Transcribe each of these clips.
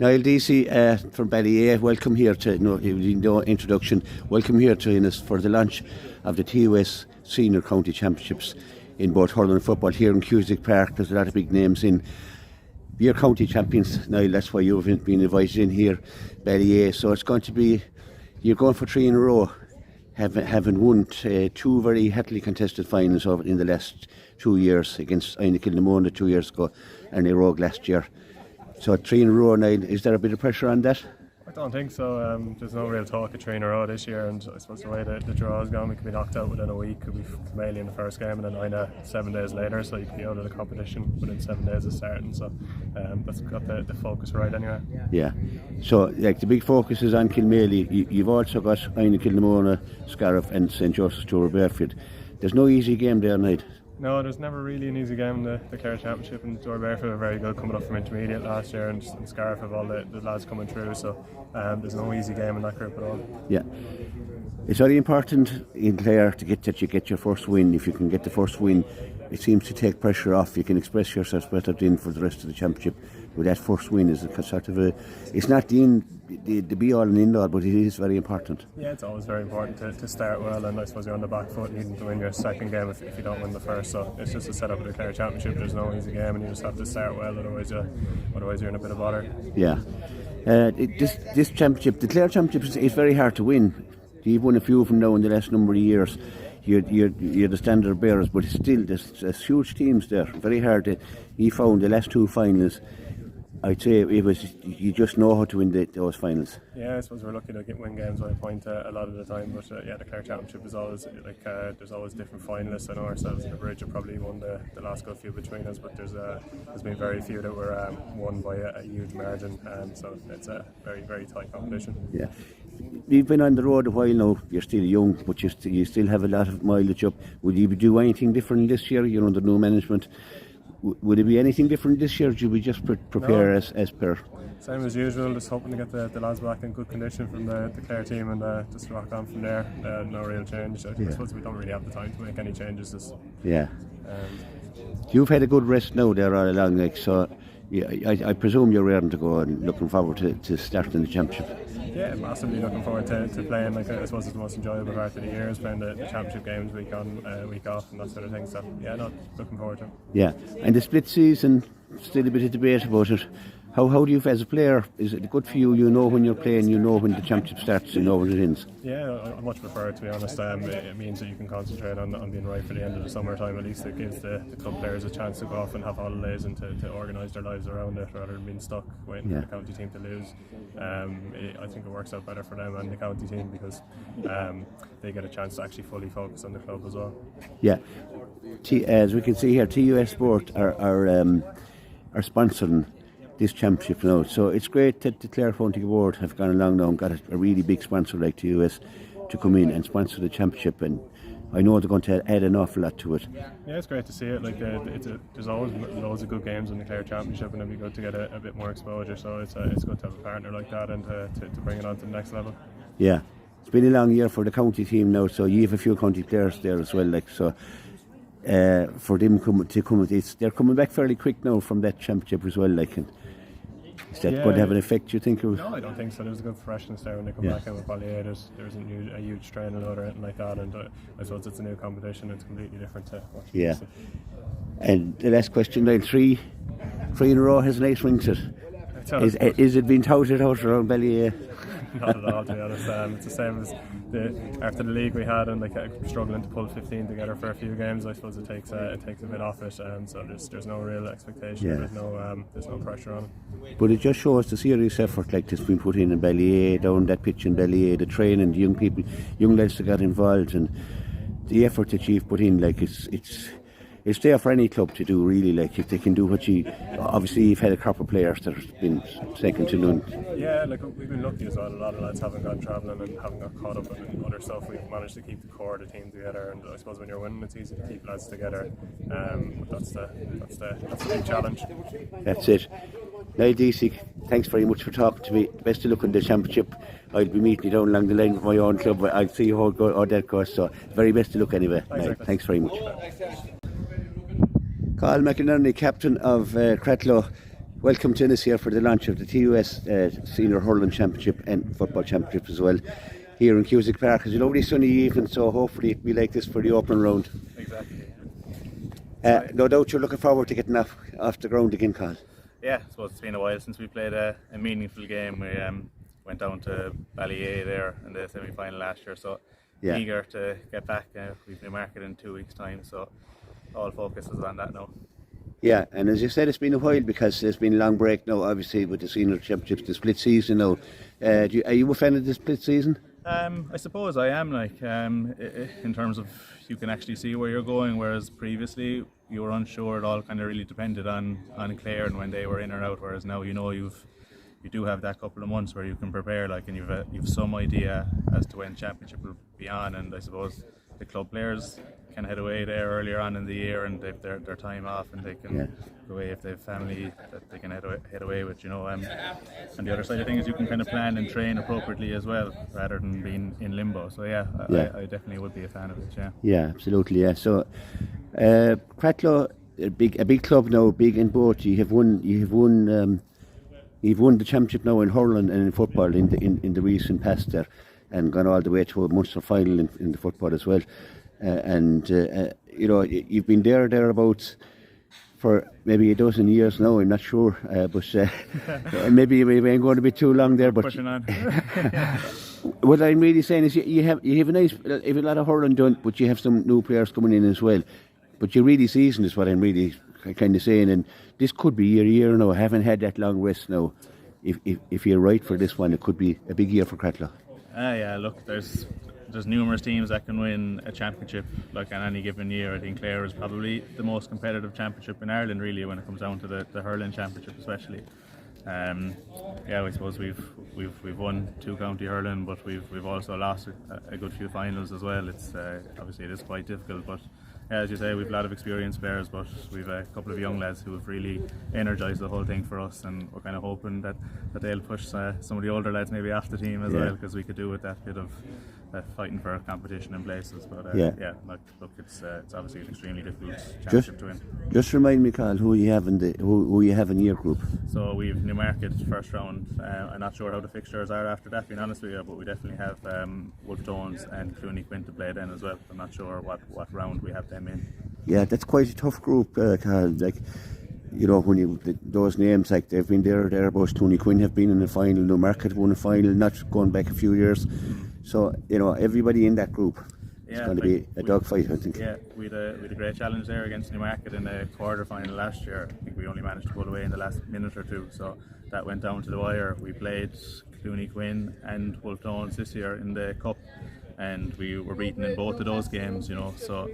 Niall Deasy from Ballyea, welcome here to, no introduction, welcome here to us for the launch of the TUS Senior County Championships in both hurling and football here in Cusick Park. There's a lot of big names in. You're county champions, Niall, that's why you've been invited in here, Ballyea. So it's going to be, you're going for 3 in a row, having won 2 very heavily contested finals over in the last 2 years against Kilnamona 2 years ago and Rogue last year. So 3 in a row, Niall, is there a bit of pressure on that? I don't think so. There's no real talk of 3 in a row this year, and I suppose the way the draw has gone, we could be knocked out within a week. Could be mainly in the first game, and then Ina 7 days later, so you could be out of the competition within 7 days of starting. So that's got the focus right anyway. Yeah. So like the big focus is on Kilmaley. You've also got Ina Kilnamona, Scariff, and St Joseph's Tour Barefield. There's no easy game there, Niall. No, there's never really an easy game. The Clare Championship and Tour Barefield are very good, coming up from intermediate last year, and Scariff have all the lads coming through, so there's no easy game in that group at all. Yeah. It's very important in Clare to get your first win. If you can get the first win, it seems to take pressure off. You can express yourself better in for the rest of the championship. With that first win is a sort of it's not the be all and end all, but it is very important. Yeah, it's always very important to start well, and I suppose you're on the back foot needing to win your second game if you don't win the first. So it's just a setup of the Clare Championship. There's no easy game, and you just have to start well, otherwise you're in a bit of bother. Yeah. This championship, the Clare Championship, is very hard to win. You've won a few of them now in the last number of years. You're the standard bearers, but still there's huge teams there. Very hard. You found the last 2 finals. I'd say it was, you just know how to win those finals. Yeah, I suppose we're lucky to win games by a point a lot of the time, but the Clare Championship is always there's always different finalists. I know ourselves in the Bridge have probably won the last good few between us, but there's been very few that were won by a huge margin, so it's a very, very tight competition. Yeah. You've been on the road a while now. You're still young, but you still have a lot of mileage up. Would you do anything different this year? You're under new management. Would it be anything different this year? Should we just prepare as per? Same as usual, just hoping to get the lads back in good condition from the Clare team and just rock on from there. No real change. I suppose we don't really have the time to make any changes. You've had a good rest now there all along, so I presume you're ready to go and looking forward to starting the championship. Yeah, massively looking forward to playing. I suppose it's the most enjoyable part of the year is playing the championship games week on, week off, and that sort of thing. So looking forward to it. Yeah, and the split season, still a bit of debate about it. How do you, as a player, is it good for you? You know when you're playing, you know when the championship starts, you know when it ends. Yeah, I much prefer it, to be honest. It means that you can concentrate on being right for the end of the summertime. At least it gives the club players a chance to go off and have holidays and to organise their lives around it, rather than being stuck waiting for the county team to lose. I think it works out better for them and the county team because they get a chance to actually fully focus on the club as well. Yeah, as we can see here, TUS Sport are sponsoring this championship now, so it's great that the Clare County Board have gone along now and got a really big sponsor like TUS to come in and sponsor the championship, and I know they're going to add an awful lot to it. Yeah, it's great to see it. There's always loads of good games in the Clare Championship, and it'd be good to get a bit more exposure. So it's good to have a partner like that and to bring it on to the next level. Yeah, it's been a long year for the county team now, so you have a few county players there as well. For them they're coming back fairly quick now from that championship as well. Is that going to have an effect, you think? No, I don't think so. There's a good freshness there when they come back in with Ballyea. There isn't a huge strain load or anything like that, and I suppose it's a new competition. It's completely different to what you used to. And the last question, 3 in a row has a nice ring to it. Is it being touted out around Ballyea? Not at all, to be honest. It's the same as after the league we had, and struggling to pull 15 together for a few games. I suppose it takes a bit off it, so there's no real expectation. There's no pressure on it. But it just shows the serious effort that's been put in Ballyea, down that pitch in Ballyea, the training, the young people, young lads that got involved, and the effort that you've put in. It's there for any club to do, really. If they can do what obviously you've had a couple of players that have been second to none. Yeah, we've been lucky as well. A lot of lads haven't gone travelling and haven't got caught up in other stuff. We've managed to keep the core of the team together, and I suppose when you're winning, it's easy to keep lads together. That's the big challenge. That's it. Niall Deasy, thanks very much for talking to me. Best of luck in the championship. I'll be meeting you down along the line with my own club. I'll see how that goes. So very best of luck anyway. Exactly. Thanks very much. Carl McInerney, captain of Cratloe. Welcome to us here for the launch of the TUS Senior Hurling Championship and Football Championship as well, here in Cusick Park. It's a lovely sunny evening, so hopefully it'll be like this for the opening round. Exactly. No doubt you're looking forward to getting off the ground again, Carl. Yeah, I suppose it's been a while since we played a meaningful game. We went down to Ballyea there in the semi-final last year, so eager to get back. We've Newmarket in 2 weeks' time, so all focus is on that now. Yeah, and as you said, it's been a while because there's been a long break now, obviously, with the Senior Championships, the split season now. Are you a fan of the split season? I suppose I am, in terms of you can actually see where you're going, whereas previously you were unsure. It all kind of really depended on Clare and when they were in or out, whereas now you do have that couple of months where you can prepare, and you've some idea as to when Championship will be on, and I suppose the club players can head away there earlier on in the year and they've their time off, and they can go away if they have family that they can head away with, and the other side of things is you can kind of plan and train appropriately as well rather than being in limbo. So I definitely would be a fan of it. Yeah, absolutely. Yeah. So Cratloe, a big club now, big in both. You've won the championship now in hurling and in football in the recent past there, and gone all the way to a Munster final in the football as well. You've been thereabouts for maybe a dozen years now. I'm not sure, but maybe we ain't going to be too long there. But pushing on. What I'm really saying is you have a lot of hurling done, but you have some new players coming in as well. But you're really seasoned, is what I'm really kind of saying. And this could be your year now. I haven't had that long rest now. If you're right for this one, it could be a big year for Cratloe. Look, there's numerous teams that can win a championship on any given year. I think Clare is probably the most competitive championship in Ireland, really, when it comes down to the hurling championship especially. I suppose we've won 2 county hurling, but we've also lost a good few finals as well. It's obviously it is quite difficult, but as you say, we've a lot of experienced players, but we've a couple of young lads who have really energised the whole thing for us, and we're kind of hoping that they'll push some of the older lads maybe off the team as well, because we could do with that bit of fighting for competition in places. But look, it's obviously an extremely difficult championship to win. Just remind me, Carl, who you have in your group. So we've Newmarket first round. I'm not sure how the fixtures are after that, being honest with you, but we definitely have Wolftones and Clooney-Quinn to play then as well. I'm not sure what round we have them in. Yeah, that's quite a tough group, Carl. When those names, they've been thereabouts. Clooney-Quinn have been in the final, Newmarket won a final, not going back a few years. So, everybody in that group is going to be a dogfight, I think. Yeah, we had a great challenge there against Newmarket in the quarter-final last year. I think we only managed to pull away in the last minute or two, so that went down to the wire. We played Clooney-Quinn and Wolftones this year in the Cup, and we were beaten in both of those games, so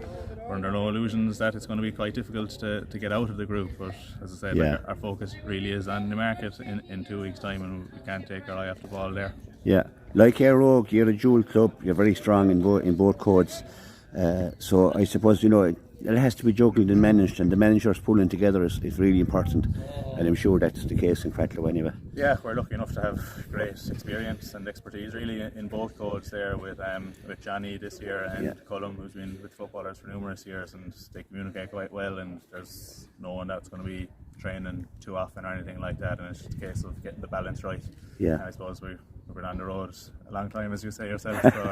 we're under no illusions that it's going to be quite difficult to get out of the group. But as I said, our focus really is on Newmarket in 2 weeks' time, and we can't take our eye off the ball there. Yeah, like Air Rogue, you're a dual club, you're very strong in both codes, so I suppose it has to be juggled and managed, and the managers pulling together is really important, and I'm sure that's the case in Cratloe anyway. Yeah, we're lucky enough to have great experience and expertise really in both codes there with Johnny this year and Cullum, who's been with footballers for numerous years, and they communicate quite well, and there's no one that's going to be training too often or anything like that, and it's just a case of getting the balance right. Yeah, and I suppose we've been on the road a long time, as you say yourself, so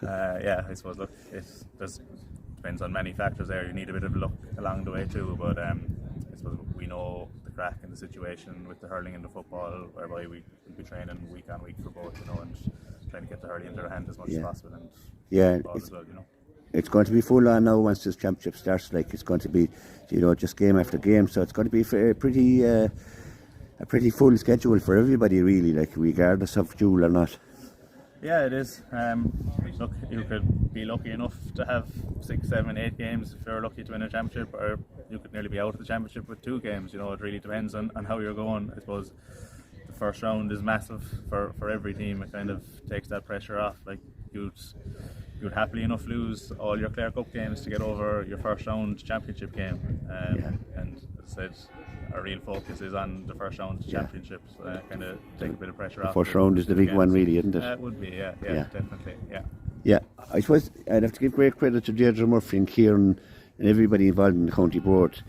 I suppose look, it depends on many factors there. You need a bit of luck along the way too, but I suppose we know the crack and the situation with the hurling and the football, whereby we will be training week on week for both, and trying to get the hurling into their hand as much as possible, and football as well, It's going to be full on now once this championship starts. It's going to be, just game after game. So it's going to be a pretty full schedule for everybody, really, regardless of dual or not. Yeah, it is. Look, you could be lucky enough to have 6, 7, 8 games if you're lucky to win a championship, or you could nearly be out of the championship with 2 games. It really depends on how you're going. I suppose the first round is massive for every team. It kind of takes that pressure off. You'd happily enough lose all your Clare Cup games to get over your first round championship game. And as I said, our real focus is on the first round championships, kind of take a bit of pressure off. The first round is the big one, really, isn't it? It would be, definitely, Yeah, I suppose I'd have to give great credit to Deirdre Murphy and Kieran and everybody involved in the county board.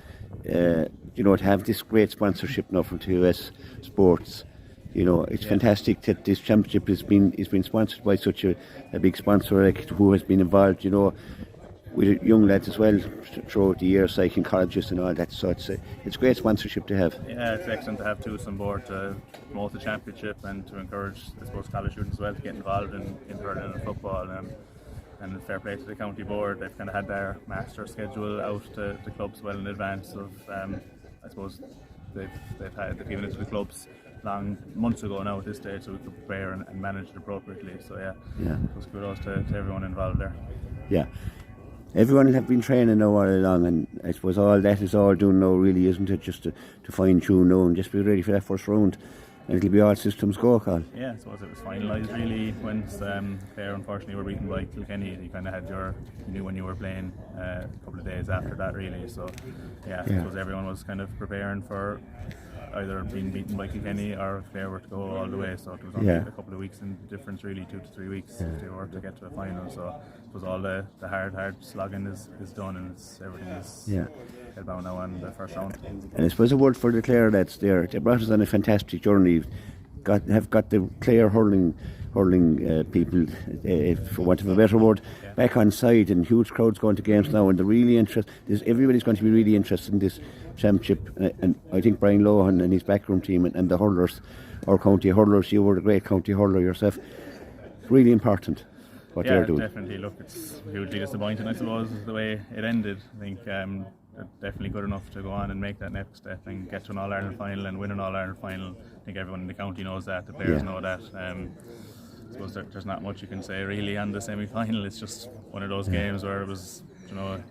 to have this great sponsorship now from TUS Sports. It's fantastic that this championship has been sponsored by such a big sponsor, like, who has been involved, with young lads as well throughout the years, like in colleges and all that. So it's great sponsorship to have. Yeah, it's excellent to have TUS on board to promote the championship and to encourage, I suppose, college students as well to get involved in hurling and football. And fair play to the county board. They've kind of had their master schedule out to the clubs well in advance of. I suppose they've given it to the clubs long months ago now at this stage, so we could prepare and manage it appropriately. So yeah. It was kudos to everyone involved there. Yeah. Everyone have been training now all along, and I suppose all that is all done now, really, isn't it? Just to fine tune now and just be ready for that first round, and it'll be all systems go, Carl. Yeah, I suppose it was finalised really when Clare unfortunately were beaten by Kilkenny. You kind of had you knew when you were playing a couple of days after that, really. So yeah, I suppose everyone was kind of preparing for either being beaten by Kilkenny or if they were to go all the way. So it was only a couple of weeks in difference, really, 2 to 3 weeks if they were to get to the final. So it was all the hard slogging is done, and everything is hellbound now on the first round. And I suppose a word for the Clare lads there. They brought us on a fantastic journey. Have got the Clare hurling people, for want of a better word, back on side, and huge crowds going to games now, and they're really interested. Everybody's going to be really interested in this championship, and I think Brian Lohan and his backroom team and the hurlers, our county hurlers, you were a great county hurler yourself. It's really important what they're doing. Yeah, definitely. Look, it's hugely disappointing, I suppose, the way it ended. I think they're definitely good enough to go on and make that next step and get to an All-Ireland final and win an All-Ireland final. I think everyone in the county knows that, the players know that. I suppose there's not much you can say really on the semi-final. It's just one of those games where it was,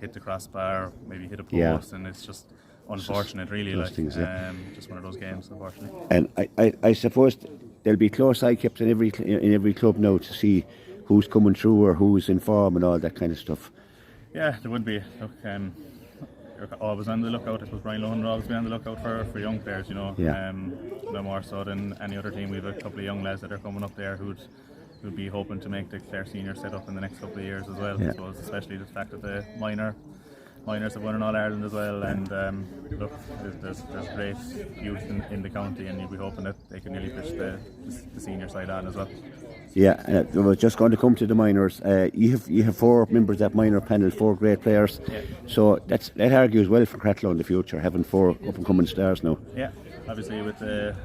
hit the crossbar, maybe hit a post, and it's just unfortunate, really. Just one of those games, unfortunately. And I suppose there'll be close eye kept in every club now to see who's coming through or who's in form and all that kind of stuff. Yeah, there would be. Look, you're always on the lookout. I suppose Brian Lohan will always be on the lookout for young players, no more so than any other team. We have a couple of young lads that are coming up there who'd be hoping to make the Clare senior set up in the next couple of years as well. I suppose, especially the fact that the minors have won in All-Ireland as well, and look, there's great youth in the county, and you'll be hoping that they can really push the senior side on as well. Yeah, I was just going to come to the minors. You have 4 members of that minor panel, 4 great players. Yeah. So that argues well for Cratloe in the future, having 4 up-and-coming stars now. Yeah, obviously with the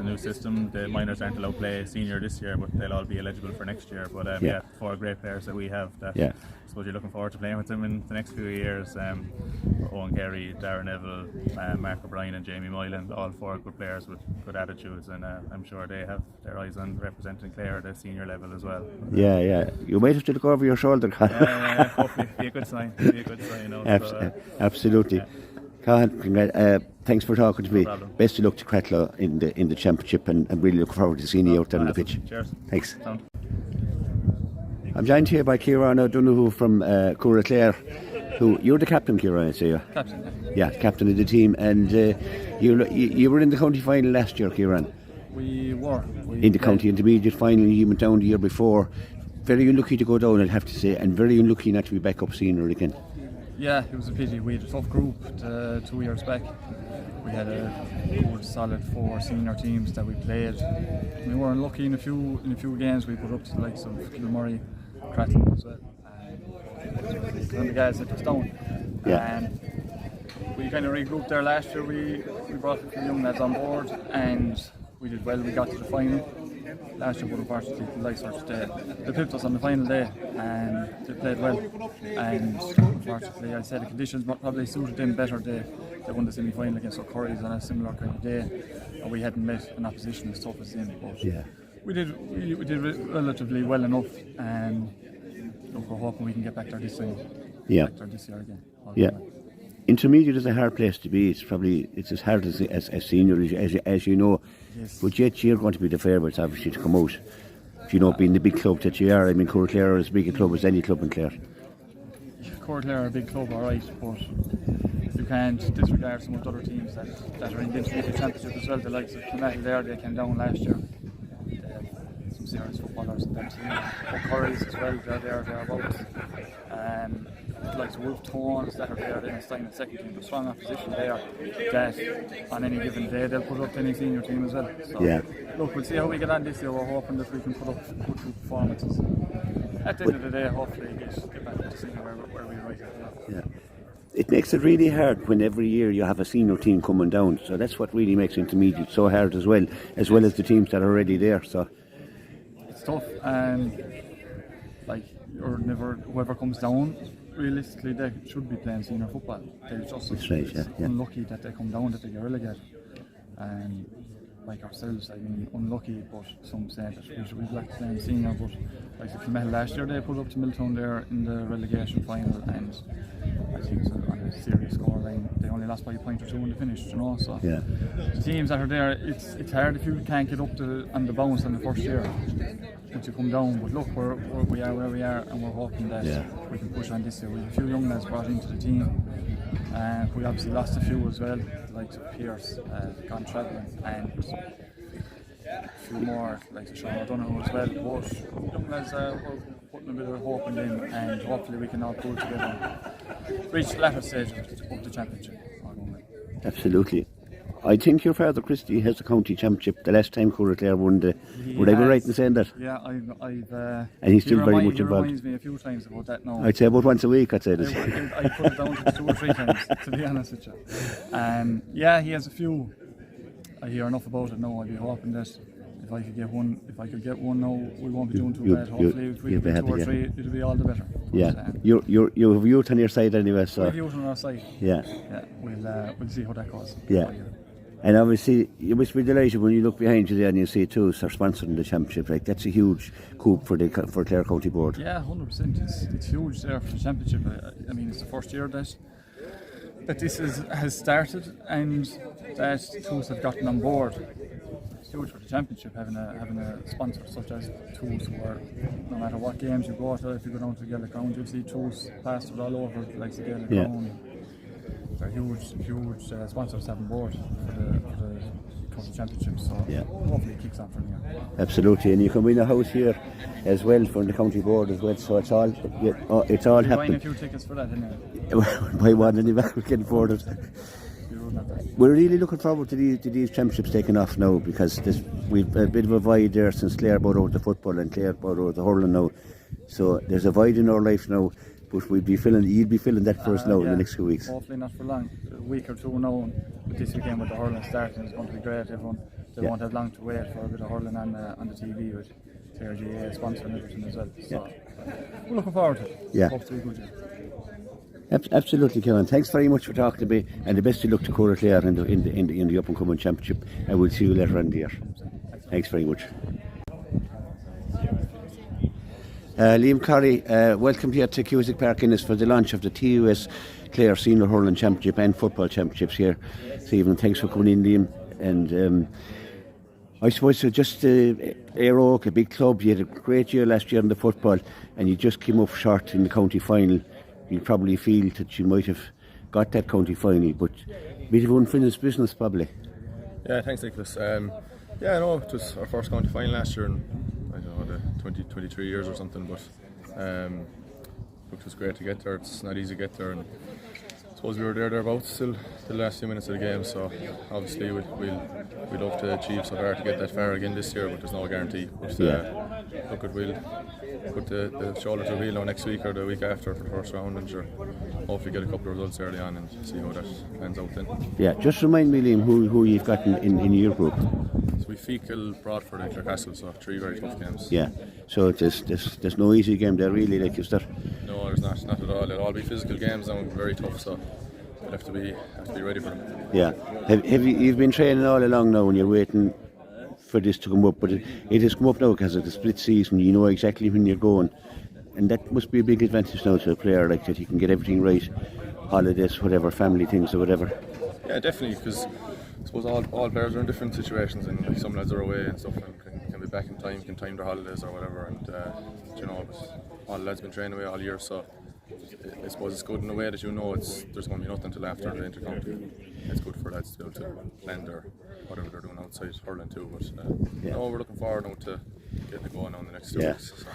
new system, the minors aren't allowed to play senior this year, but they'll all be eligible for next year. But 4 great players that we have that I suppose you're looking forward to playing with them in the next few years. Owen Carey, Darren Neville, Mark O'Brien and Jamie Moylan, all 4 good players with good attitudes, and I'm sure they have their eyes on representing Clare at the senior level as well. You might have to look over your shoulder. Hopefully, be a good sign. Absolutely. Cahan, thanks for talking to me. No problem. Best of luck to Cratloe in the championship, and I'm really looking forward to seeing you out there on the pitch. Cheers. Thanks. Sound. I'm joined here by Kieran O'Donoghue from Clare. Who you're the captain, Kieran, I say. Captain. Yeah, captain of the team, and you were in the county final last year, Kieran. We were. In the county intermediate final, you went down the year before. Very unlucky to go down, I'd have to say, and very unlucky not to be back up senior again. Yeah, it was a pity. We had a tough group 2 years back. We had a good, solid 4 senior teams that we played. We were unlucky in a few games. We put up to the likes of Kilmurray, Cratloe as well. And the guys let us down. Yeah. And we kind of regrouped there last year. We brought a few young lads on board, and we did well. We got to the final last year, but unfortunately the likes of they pipped us on the final day, and they played well. And unfortunately, I'd say the conditions probably suited them better. They won the semi-final against O'Curry's on a similar kind of day, and we hadn't met an opposition as tough as them. But we did relatively well enough, and look, we're hoping we can get back there this time. Back there this year again. Intermediate is a hard place to be. It's as hard as senior as you know. Yes. But yet you're going to be the favourites, obviously, to come out. Being the big club that you are. I mean, Clare are as big a club as any club in Clare. Clare are a big club, all right, but you can't disregard some of the other teams that are in the Intermediate Championship as well. The likes of Clonmel there, they came down last year. They have some serious footballers in them team. O'Curry's as well, they're thereabouts. like Wolf Tones that are there, then it's in the second team, but strong opposition there that on any given day they'll put up any senior team as well. So look, we'll see how we get on this year. We're hoping that we can put up good performances. At the end of the day, hopefully get back to senior where we right at. Yeah. It makes it really hard when every year you have a senior team coming down. So that's what really makes intermediate so hard as well as the teams that are already there. So it's tough, and like whoever comes down, realistically they should be playing senior football. They're just unlucky that they come down, that they get relegated. And like ourselves, I mean, unlucky, but some say that we should be back playing senior. But like the Kilmehel last year, they put up to Milltown there in the relegation final, and I think on a serious scoreline, they only lost by a point or two in the finish, you know. So the teams that are there, it's hard if you can't get up on the bounce in the first year once you come down. But look, we are where we are, and we're hoping that we can push on this year. We have a few young lads brought into the team. We obviously lost a few as well, like Pierce, gone travelling, and a few more, like Sean O'Donoghue as well. But young lads, we're putting a bit of hope in them, and hopefully we can all pull together and reach the latter stage of the championship. Absolutely. I think your father, Christy, has the county championship. The last time Clare won the... Would I be right in saying that? Yeah, and he's still very much involved. He reminds me a few times about that now. I'd say about once a week, I'd say this. I put it down to 2 or 3 times, to be honest with you. Yeah, he has a few. I hear enough about it now. I'd be hoping that if I could get one now, we won't be doing too bad. Hopefully, if we get 2 or 3, it'll be all the better. Yeah, you have youth on your side anyway, so... We have youth on our side. Yeah, we'll see how that goes. Yeah. And obviously, you must be delighted when you look behind you there and you see TUS are sponsoring the championship. Like, that's a huge coup for Clare County Board. Yeah, 100%. It's huge there for the championship. I mean, it's the first year that this has started, and that TUS have gotten on board. It's huge for the championship having a sponsor such as TUS, where no matter what games you go to, if you go down to the Gaelic Ground, you'll see TUS plastered all over, like the Gaelic Ground. They're huge sponsors have on board for the county championship, so hopefully it kicks on from here. Absolutely, and you can win a house here as well from the county board as well, so it's all happening. Buying a few tickets for that, anyway. Buy one and we can afford it. We're really looking forward to these championships taking off now, because we've a bit of a void there since Clare bought out the football and Clare bought out the hurling now, so there's a void in our life now. But you'll be filling that for us now in the next few weeks. Hopefully not for long, a week or two now. With this weekend with the hurling starting, it's going to be great. They won't have long to wait for a bit of hurling on the TV with TRGA sponsoring and everything as well. So we're looking forward to it. Yeah. Hope to be good year. Absolutely, Kevin. Thanks very much for talking to me, and the best of luck to Clare in the up and coming championship. And we'll see you later on in the year. Thanks very much. Liam Corrie, welcome here to Cusick Park Innes for the launch of the TUS Clare Senior Hurling Championship and Football Championships here this evening. Thanks for coming in, Liam. And I suppose just Éire Óg, a big club. You had a great year last year in the football, and you just came up short in the county final. You probably feel that you might have got that county final, but a bit of unfinished business probably. Yeah, thanks, Nicholas. It was our first county final last year, and I don't know, 23 years or something, but it was great to get there. It's not easy to get there, and I suppose we were thereabouts till the last few minutes of the game, so obviously we'd love to achieve so hard to get that far again this year, but there's no guarantee. But we'll put the shoulder to the wheel now next week or the week after for the first round, and sure, hopefully get a couple of results early on and see how that pans out then. Yeah, just remind me, Liam, who you've got in your group. So we Fecal, Broadford and Clarecastle, so 3 very tough games. Yeah, so there's no easy game there really, like, is there? No, there's not at all. It'll all be physical games and very tough, so we'll have to be ready for them. Yeah, you've been training all along now and you're waiting for this to come up, but it has come up now because of the split season. You know exactly when you're going, and that must be a big advantage now to a player like that. You can get everything right, holidays, whatever, family things or whatever. Yeah, definitely, because I suppose all players are in different situations, and like some lads are away and stuff and can be back in time, can time their holidays or whatever, and all the lads been training away all year, so I suppose it's good in a way that there's going to be nothing till after the intercounty. It's good for lads to be able to plan their whatever they're doing outside hurling too, but we're looking forward now to getting it going on the next 2 weeks. So.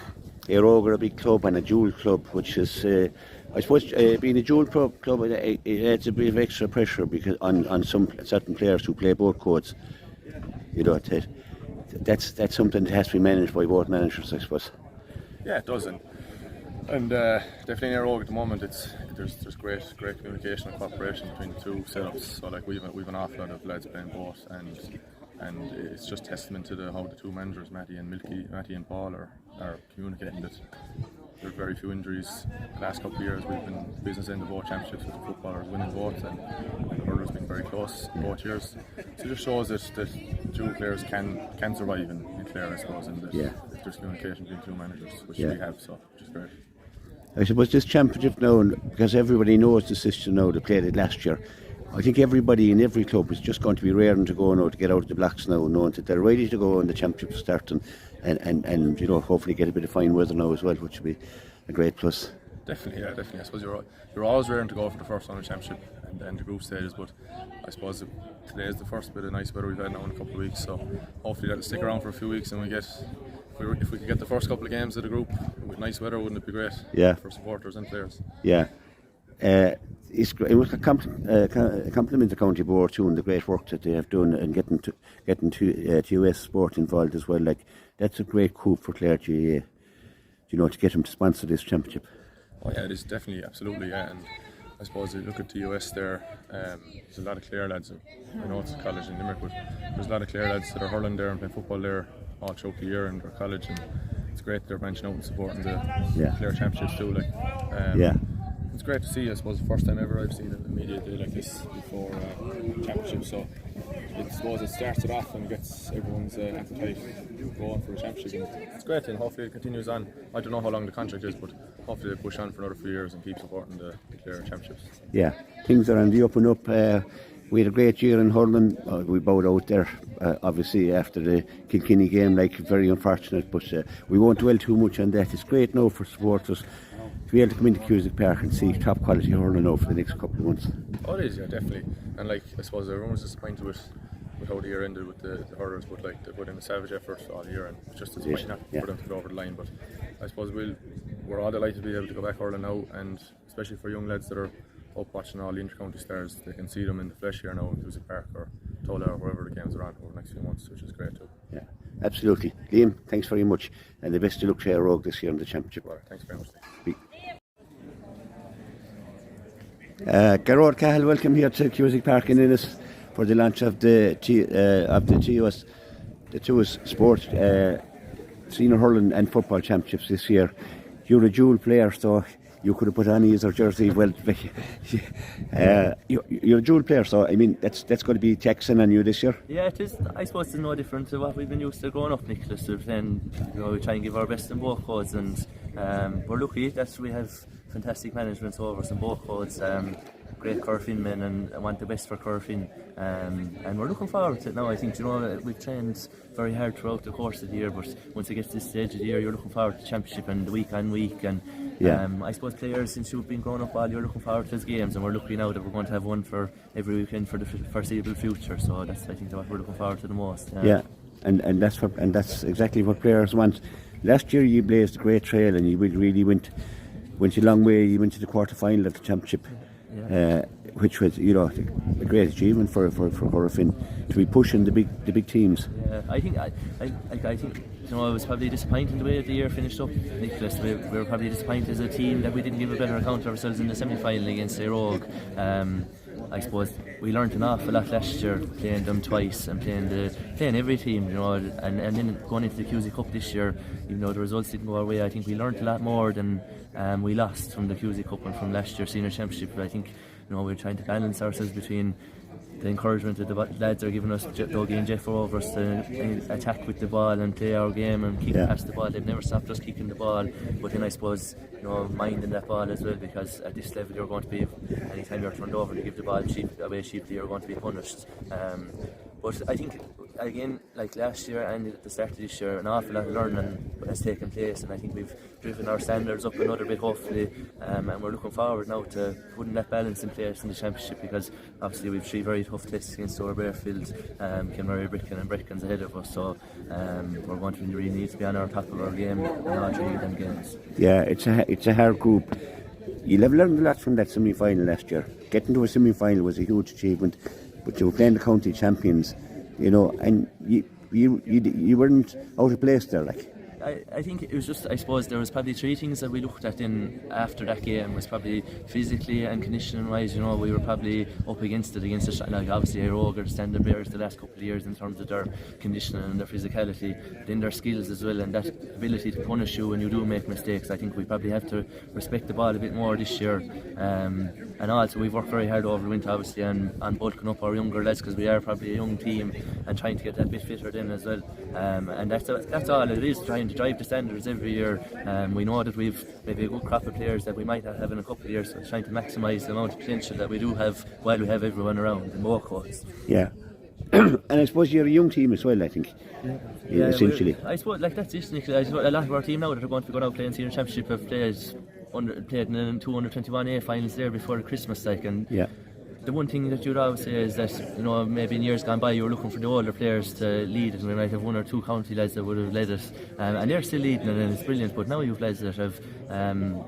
Aerogue are a big club and a dual club, which is, I suppose, being a dual club, it adds a bit of extra pressure because on some certain players who play both codes. You know, that's something that has to be managed by both managers, I suppose. Yeah, it does, and definitely in Aerogue at the moment, there's great communication and cooperation between the two setups. So like we've an awful lot of lads playing both, and it's just testament to how the two managers, Matty and Paul, are communicating that there are very few injuries. The last couple of years we've been business end of both championships with the footballers winning both, and the hurlers been very close both years. So it just shows that dual players can survive in Clare, I suppose, and that if there's communication between two managers, which we have, so which is great. I suppose this championship now, because everybody knows the system now, they played it last year. I think everybody in every club is just going to be raring to go now to get out of the blocks now, knowing that they're ready to go and the championship starting, and you know, hopefully get a bit of fine weather now as well, which will be a great plus. Definitely. I suppose you're always raring to go for the first round of championship and the group stages, but I suppose today is the first bit of nice weather we've had now in a couple of weeks, so hopefully that'll stick around for a few weeks, and if we could get the first couple of games of the group with nice weather, wouldn't it be great? Yeah. For supporters and players. Yeah. It's great. It was a compliment the county board too, and the great work that they have done and getting TUS sport involved as well. Like, that's a great coup for Clare GAA, you know, to get them to sponsor this championship. Oh yeah, it is definitely, absolutely, yeah. And I suppose you look at TUS there, there's a lot of Clare lads. I know it's a college in Limerick, but there's a lot of Clare lads that are hurling there and playing football there all throughout the year in their college, and it's great they're branching out and supporting the Clare championships too. Like, it's great to see. I suppose the first time ever I've seen a media day like this before championship. So I suppose it starts it off and gets everyone's appetite going for a championship. And it's great, and hopefully it continues on. I don't know how long the contract is, but hopefully they push on for another few years and keep supporting the Clare championships. Yeah, things are on the up and up. We had a great year in hurling. We bowed out there, obviously, after the Kilkenny game, like, very unfortunate, but we won't dwell too much on that. It's great now for supporters to be able to come into Cusick Park and see top quality hurling now for the next couple of months. Oh, it is, yeah, definitely. And like, I suppose everyone was disappointed with how the year ended with the hurlers, but like, they put in a savage effort all year, and it's just disappointing not for them to go over the line. But I suppose we're all delighted to be able to go back hurling now, and especially for young lads that are up watching all the inter-county stars, they can see them in the flesh here now in Cusick Park or Tola or wherever the games are on over the next few months, which is great too. Yeah, absolutely. Liam, thanks very much, and the best of luck to Aerogue this year in the championship. Well, thanks very much. Gerard Cahill, welcome here to Cusick Park in Ennis for the launch of the TUS Sport Senior Hurling and Football Championships this year. You're a dual player, so you could have put on your jersey. Well, you're a dual player, so I mean that's going to be taxing on you this year. Yeah, it is. I suppose it's no different to what we've been used to growing up, Nicholas. Then, you know, we try and give our best in both codes, and we're lucky that we have fantastic management over us in both codes. Great Curfin men, and I want the best for Curfin, and we're looking forward to it now. I think, you know, we've trained very hard throughout the course of the year, but once it gets to this stage of the year, you're looking forward to the championship and the week on week, and I suppose players, since you've been growing up all, you're looking forward to those games, and we're lucky now that we're going to have one for every weekend for the foreseeable future. So that's, I think, what we're looking forward to the most. And that's exactly what players want. Last year you blazed a great trail, and you really went a long way. You went to the quarter final of the championship. Which was, you know, a great achievement for Curfin to be pushing the big teams. Yeah, I think, you know, I was probably disappointed the way the year finished up, Nicholas. We were probably disappointed as a team that we didn't give a better account of ourselves in the semi-final against Aerogue. I suppose we learned an awful lot last year, playing them twice and playing every team, you know, and then going into the Cusick Cup this year, even though the results didn't go our way, I think we learned a lot more than we lost from the Cusick Cup and from last year's senior championship. But I think, you know, we're trying to balance ourselves between the encouragement that the lads are giving us, Dougie and Jeff, over us to attack with the ball and play our game and kick past the ball. They've never stopped us kicking the ball, but then I suppose, you know, minding that ball as well, because at this level you're going to be, anytime you're turned over to give the ball away cheaply, you're going to be punished. But I think again, like last year and at the start of this year, an awful lot of learning has taken place, and I think we've driven our standards up another bit, hopefully, and we're looking forward now to putting that balance in place in the Championship, because obviously we've 3 very tough tests against Bearfield, Kenmurray, Brecon and Brecons ahead of us, so we're going to really need to be on our top of our game in all 3 of them games. Yeah, it's a hard group. You'll have learned a lot from that semi-final last year. Getting to a semi-final was a huge achievement, but you were playing the county champions, you know, and you weren't out of place there, like. I think it was just, I suppose there was probably 3 things that we looked at in after that game. Was probably physically and conditioning wise, you know, we were probably up against the like obviously Aeroger standard bearers the last couple of years in terms of their conditioning and their physicality, but in their skills as well, and that ability to punish you when you do make mistakes. I think we probably have to respect the ball a bit more this year, and also we've worked very hard over the winter obviously on bulking up our younger lads, because we are probably a young team, and trying to get that bit fitter then as well, and that's all it is, trying to drive the standards every year. We know that we've maybe a good crop of players that we might not have in a couple of years, so trying to maximise the amount of potential that we do have while we have everyone around in both courts. Yeah. And I suppose you're a young team as well, I think. Yeah, essentially. I suppose like that's it, Nicola. I suppose a lot of our team now that are going to be going out playing senior championship have played in the 221A finals there before Christmas, like, and yeah. The one thing that you'd always say is that, you know, maybe in years gone by you were looking for the older players to lead it, and we might have 1 or 2 county lads that would have led it, and they're still leading it, and it's brilliant. But now you've lads that have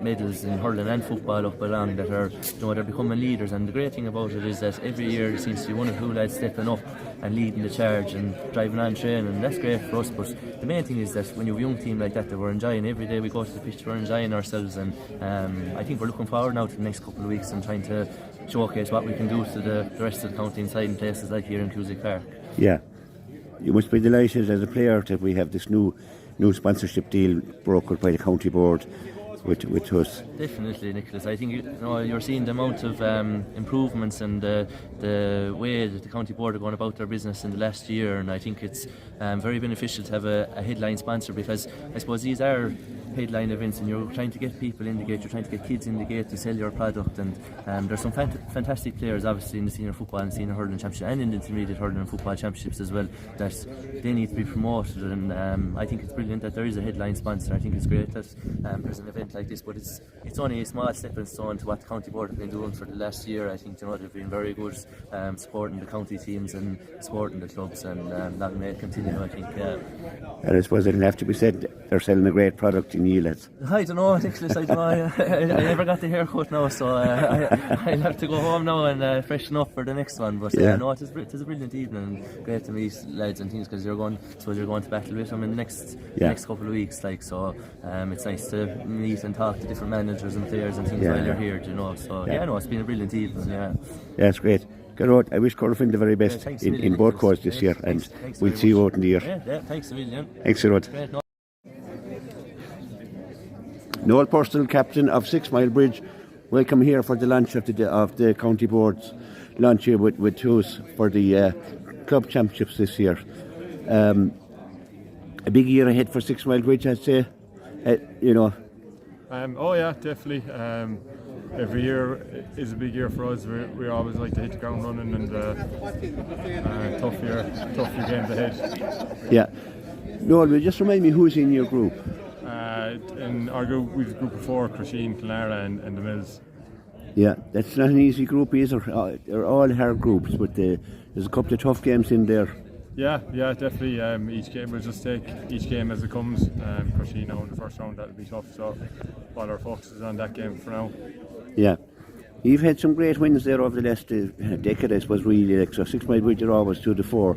medals in hurling and football up along that are, you know, they're becoming leaders. And the great thing about it is that every year there seems to be 1 or 2 lads stepping up and leading the charge and driving on training, and that's great for us. But the main thing is that when you have a young team like that we're enjoying every day we go to the pitch, we're enjoying ourselves, and I think we're looking forward now to the next couple of weeks and trying to showcase what we can do to the rest of the county inside in places like here in Cusick Park. Yeah, you must be delighted as a player that we have this new sponsorship deal brokered by the county board with TUS. Definitely, Nicholas. I think you're seeing the amount of improvements and the way that the county board are going about their business in the last year, and I think it's very beneficial to have a headline sponsor, because I suppose these are headline events and you're trying to get people in the gate, you're trying to get kids in the gate to sell your product, and there's some fantastic players obviously in the senior football and senior hurling championship and in the intermediate hurling and football championships as well, that they need to be promoted, and I think it's brilliant that there is a headline sponsor. I think it's great that there's an event like this, but it's only a small stepping stone to what the county board have been doing for the last year. I think, you know, they've been very good supporting the county teams and supporting the clubs, and that may continue, I think. And I suppose it'll have to be said they're selling a great product in you lads. I don't know, Nicholas, I don't know. I never got the haircut now, so I'll have to go home now and freshen up for the next one. But no, it is a brilliant evening, and great to meet lads and things, because you're going to battle with them in the next couple of weeks, like, so it's nice to meet and talk to different managers and players and things while you're here, you know. So no, it's been a brilliant evening. Yeah, it's great. Good. I wish Corofin the very best in both courts this year, and we'll see you out in the year. Yeah, thanks a million. Thanks a lot. Noel Purcell, captain of 6 Mile Bridge, welcome here for the launch of the county board's launch here with TUS for the club championships this year. A big year ahead for 6 Mile Bridge, I'd say. You know. Oh yeah, definitely. Every year is a big year for us. We always like to hit the ground running, and tough year games ahead. Yeah. Noel, just remind me who's in your group. In our group, we've a group of 4: Crusheen, Clare and the Mills. Yeah, that's not an easy group either. They're all hard groups, but there's a couple of tough games in there. Yeah, definitely. Each game, we'll just take each game as it comes. Crusheen now in the first round, that'll be tough, so all our focus is on that game for now. Yeah. You've had some great wins there over the last decade, I suppose, really. Like, so 6 Mile Bridge are always 2 to 4.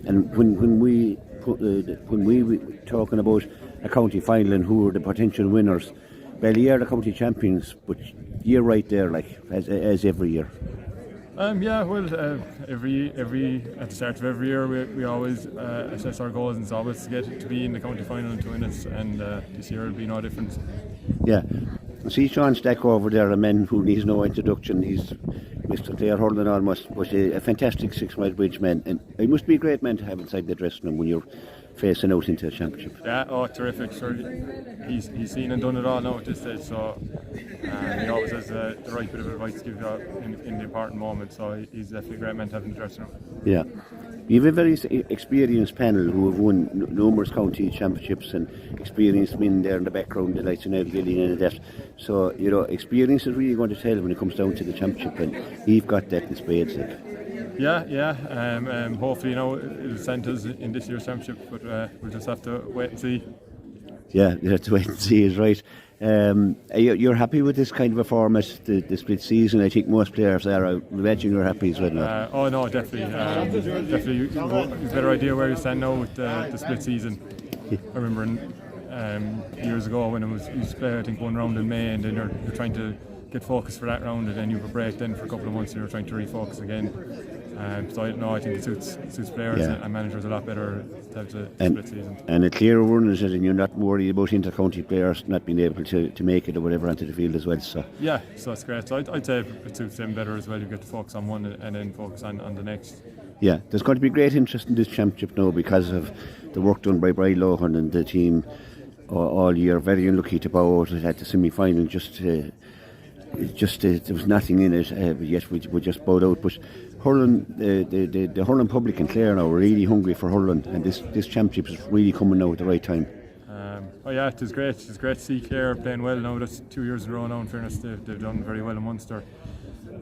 And when we were talking about a county final and who were the potential winners, well, you are the county champions, but you're right there, like, as every year. Every at the start of every year we always assess our goals, and it's always to be in the county final and to win it, and this year will be no different. Yeah. See Sean Stack over there, a man who needs no introduction. He's Mr. Clare hurling almost, but a fantastic 6 Mile Bridge man, and he must be a great man to have inside the dressing room when you're facing out into a championship. Yeah, terrific. Sure, he's seen and done it all now at this stage, so he always has the right bit of advice to give you in the important moment, so he's definitely a great man to have in the dressing room. Yeah. You have a very experienced panel who have won numerous county championships and experienced men there in the background, the likes of Niall Gillian and that. So, experience is really going to tell when it comes down to the championship, and you've got that in spades. Yeah. Hopefully, it'll send us in this year's championship, but we'll just have to wait and see. Yeah, you have to wait and see, is right. You're happy with this kind of a format, the split season? I think most players are. I imagine you're happy as well. Oh no, definitely. Definitely, you've got a better idea where you stand now with the split season. I remember years ago when you used to play, I think, one round in May, and then you're trying to get focused for that round, and then you have a break then for a couple of months, and you're trying to refocus again. So I think it suits players and managers a lot better to have the split season. And a clear run is it, and you're not worried about inter-county players not being able to make it or whatever onto the field as well. So that's great. So I'd say it suits them better as well. You get to focus on one and then focus on the next. Yeah, there's going to be great interest in this championship now because of the work done by Brian Lohan and the team all year. Very unlucky to bow out at the semi-final. There was nothing in it, yet we just bowed out. But hurling, the hurling public in Clare now are really hungry for hurling, and this championship is really coming now at the right time. It is great. It's great to see Clare playing well now. That's 2 years in a row now. In fairness, they've done very well in Munster,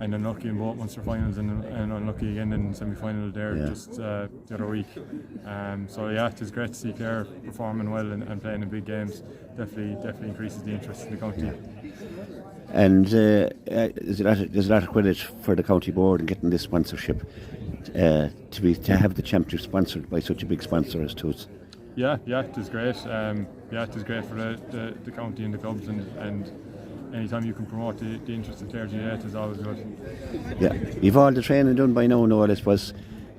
and unlucky in both Munster finals and unlucky again in semi-final there just the other week. It is great to see Clare performing well and playing in big games. Definitely increases the interest in the county. And there's a lot of credit for the county board in getting this sponsorship to have the championship sponsored by such a big sponsor as TUS. Yeah, it is great. It is great for the county and the clubs, and anytime you can promote the interest of Clare GAA, it is always good. Yeah, you've all the training done by now, Noel. I suppose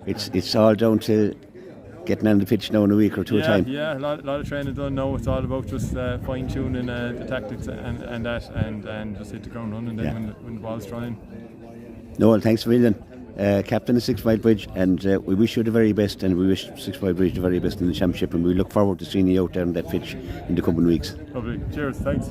it's all down to getting on the pitch now in a week or two time. Yeah, a lot of training done now. It's all about just fine tuning the tactics and just hit the ground running then when the ball's thrown in. Noel, thanks a million. Captain of 6 Mile Bridge, and we wish you the very best, and we wish 6 Mile Bridge the very best in the championship, and we look forward to seeing you out there on that pitch in the coming weeks. Lovely. Cheers, thanks.